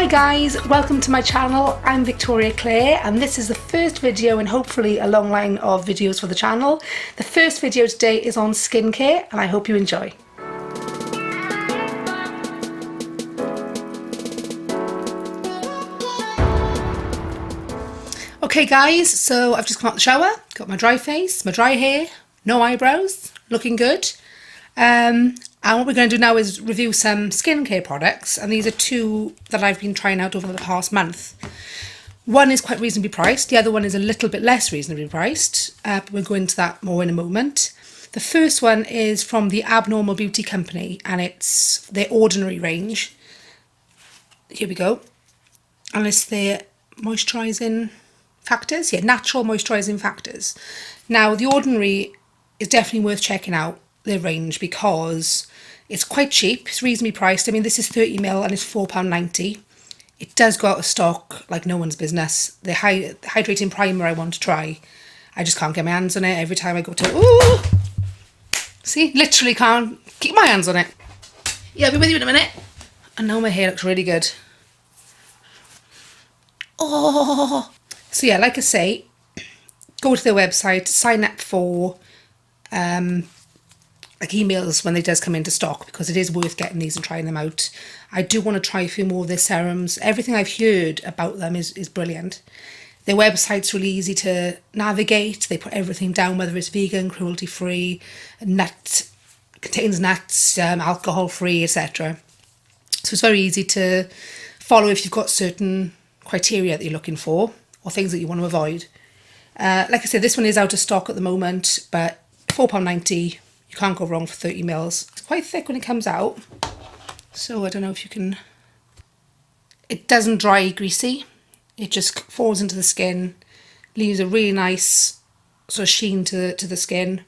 guys, welcome to my channel. I'm Victoria Clare and this is the first video in hopefully a long line of videos for the channel. The first video today is on skincare and I hope you enjoy. Okay guys, so I've just come out the shower, got my dry face, my dry hair, no eyebrows, looking good. And what we're going to do now is review some skincare products, and these are two that I've been trying out over the past month. One is quite reasonably priced, the other one is a little bit less reasonably priced, but we'll go into that more in a moment. The first one is from the Abnormal Beauty Company and it's their Ordinary range. Here we go. And it's their moisturising factors, natural moisturising factors. Now the Ordinary is definitely worth checking out, their range, because it's quite cheap, it's reasonably priced. I mean, this is 30ml and it's £4.90. It does go out of stock like no one's business. The hydrating primer I want to try, I just can't get my hands on it every time I go to, ooh! See, literally can't keep my hands on it. Yeah, I'll be with you in a minute. And now my hair looks really good. Oh! So yeah, like I say, go to their website, sign up for like emails when they does come into stock, because it is worth getting these and trying them out. I do want to try a few more of their serums. Everything I've heard about them is brilliant. Their website's really easy to navigate. They put everything down, whether it's vegan, cruelty-free, contains nuts, alcohol-free, etc. So it's very easy to follow if you've got certain criteria that you're looking for or things that you want to avoid. Like I said, this one is out of stock at the moment, but £4.90, you can't go wrong for 30ml. It's quite thick when it comes out, so I don't know if you can... It doesn't dry greasy, it just falls into the skin, leaves a really nice sort of sheen to the skin.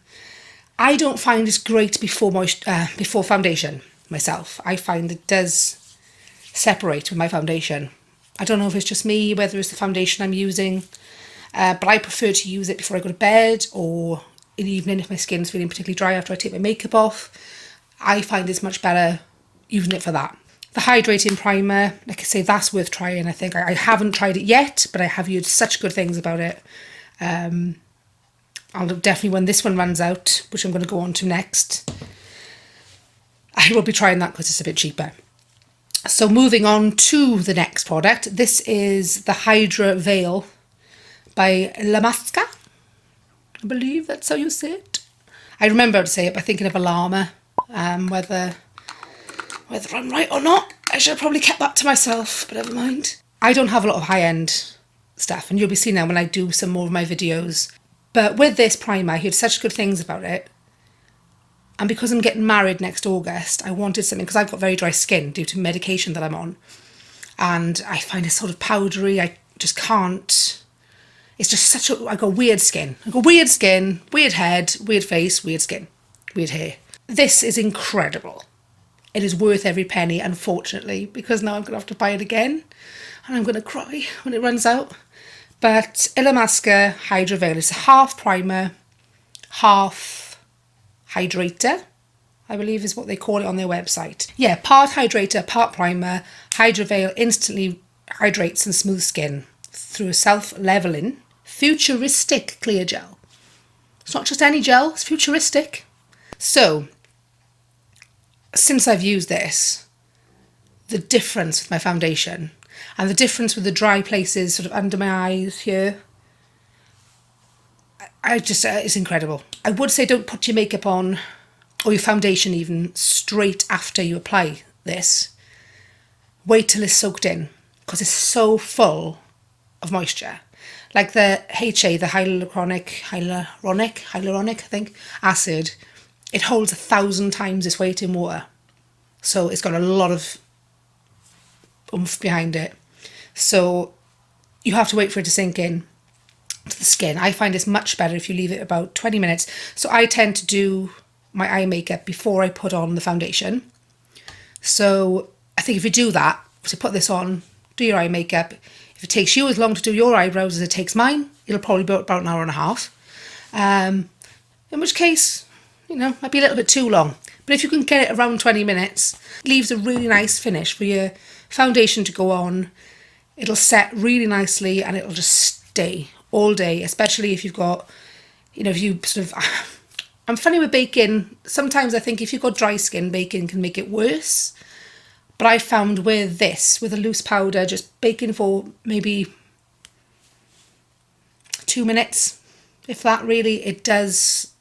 I don't find it's great before foundation myself. I find it does separate with my foundation. I don't know if it's just me, whether it's the foundation I'm using, but I prefer to use it before I go to bed or in the evening if my skin's feeling particularly dry after I take my makeup off. I find it's much better using it for that. The hydrating primer, like I say, that's worth trying. I think I haven't tried it yet, but I have heard such good things about it. I'll definitely, when this one runs out, which I'm going to go on to next, I will be trying that because it's a bit cheaper. So moving on to the next product, this is the Hydra Veil by Illamasqua. I believe that's how you say it. I remember how to say it by thinking of a llama. Whether I'm right or not, I should have probably kept that to myself, but never mind. I don't have a lot of high-end stuff, and you'll be seeing that when I do some more of my videos. But with this primer, I heard such good things about it. And because I'm getting married next August, I wanted something, because I've got very dry skin due to medication that I'm on. And I find it sort of powdery, I just can't... It's just such a... I got weird skin. I got weird skin, weird head, weird face, weird skin, weird hair. This is incredible. It is worth every penny, unfortunately, because now I'm going to have to buy it again. And I'm going to cry when it runs out. But Illamasqua Hydra Veil is half primer, half hydrator, I believe is what they call it on their website. Yeah, part hydrator, part primer. Hydra Veil instantly hydrates and smooths skin through a self-leveling, futuristic clear gel. It's not just any gel, it's futuristic. So, since I've used this, the difference with my foundation and the difference with the dry places sort of under my eyes here, I just, it's incredible. I would say don't put your makeup on, or your foundation even, straight after you apply this. Wait till it's soaked in, because it's so full of moisture. Like the HA, the hyaluronic, I think, acid, it holds 1,000 times its weight in water. So it's got a lot of oomph behind it. So you have to wait for it to sink in to the skin. I find it's much better if you leave it about 20 minutes. So I tend to do my eye makeup before I put on the foundation. So I think if you do that, so put this on, do your eye makeup. If it takes you as long to do your eyebrows as it takes mine, it'll probably be about an hour and a half. In which case, you know, might be a little bit too long. But if you can get it around 20 minutes, it leaves a really nice finish for your foundation to go on. It'll set really nicely and it'll just stay all day, especially if you've got, you know, if you sort of, I'm funny with baking. Sometimes I think if you've got dry skin, baking can make it worse. But I found with this, with a loose powder, just baking for maybe 2 minutes, if that really, it does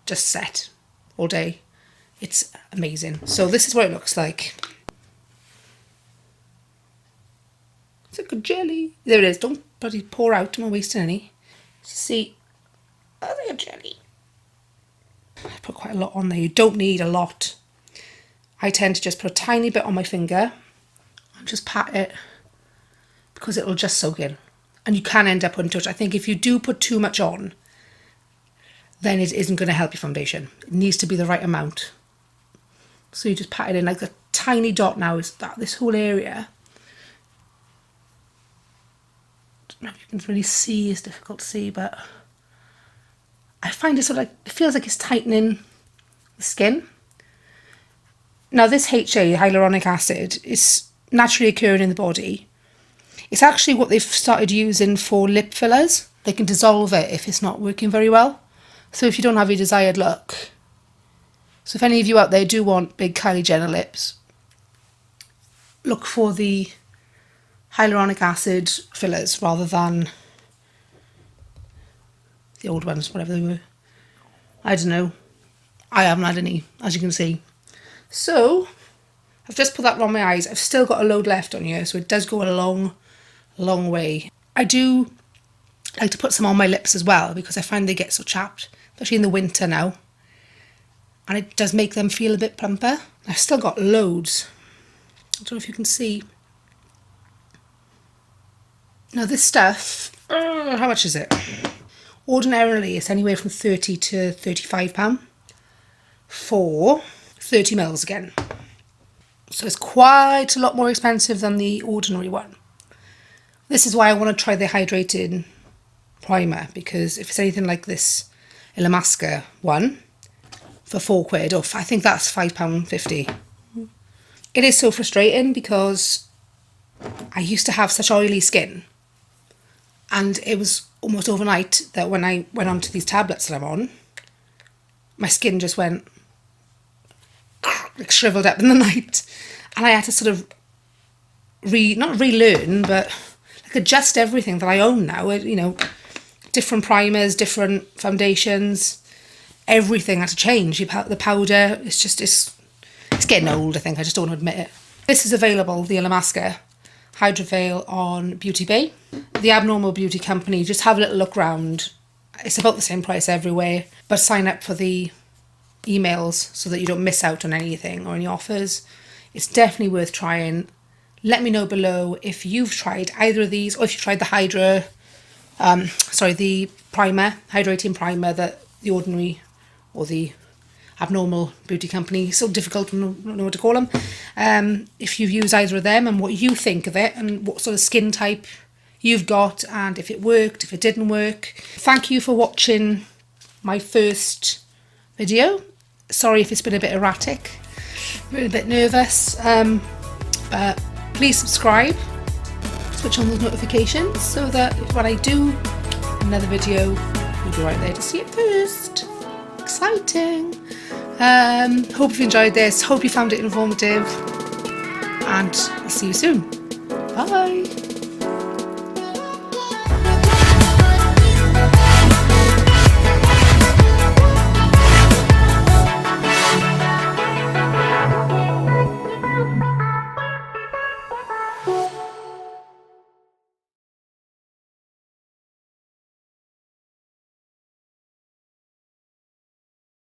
just set all day. It's amazing. So this is what it looks like. It's like a jelly. There it is. Don't bloody pour out. I'm not wasting any. See, that's like a jelly. I put quite a lot on there. You don't need a lot. I tend to just put a tiny bit on my finger and just pat it because it'll just soak in. And you can end up untouched. I think if you do put too much on, then it isn't going to help your foundation. It needs to be the right amount. So you just pat it in like a tiny dot now. Is that this whole area? I don't know if you can really see. It's difficult to see, but I find it sort of like, it feels like it's tightening the skin. Now this HA, hyaluronic acid, is naturally occurring in the body. It's actually what they've started using for lip fillers. They can dissolve it if it's not working very well. So if you don't have your desired look. So if any of you out there do want big Kylie Jenner lips, look for the hyaluronic acid fillers rather than the old ones, whatever they were. I don't know. I haven't had any, as you can see. So I've just put that on my eyes. I've still got a load left on here, so it does go a long way. I do like to put some on my lips as well because I find they get so chapped, especially in the winter now. And it does make them feel a bit plumper. I've still got loads. I don't know if you can see. Now this stuff, how much is it? Ordinarily it's anywhere from £30 to £35 for 30 mils again. So it's quite a lot more expensive than the ordinary one. This is why I want to try the hydrating primer, because if it's anything like this Illamasqua one for £4, or I think that's £5.50. It is so frustrating because I used to have such oily skin, and it was almost overnight that when I went on to these tablets that I'm on, my skin just went like shriveled up in the night, and I had to sort of not relearn, but like adjust everything that I own now. You know, different primers, different foundations, everything had to change. The powder, it's getting old. I think I just don't want to admit it. This is available, the Illamasqua Hydra Veil, on Beauty Bay. The Abnormal Beauty Company, just have a little look round. It's about the same price everywhere, but sign up for the emails so that you don't miss out on anything or any offers. It's definitely worth trying. Let me know below if you've tried either of these, or if you've tried the Hydra, the primer, hydrating primer, that the ordinary or the Abnormal Beauty Company, so difficult to know what to call them. If you've used either of them and what you think of it and what sort of skin type you've got, and if it worked, if it didn't work. Thank you for watching my first video. Sorry if it's been a bit erratic, I'm a bit nervous, but please subscribe, switch on those notifications so that when I do another video, you'll be right there to see it first. Exciting. Hope you enjoyed this, hope you found it informative, and I'll see you soon. Bye.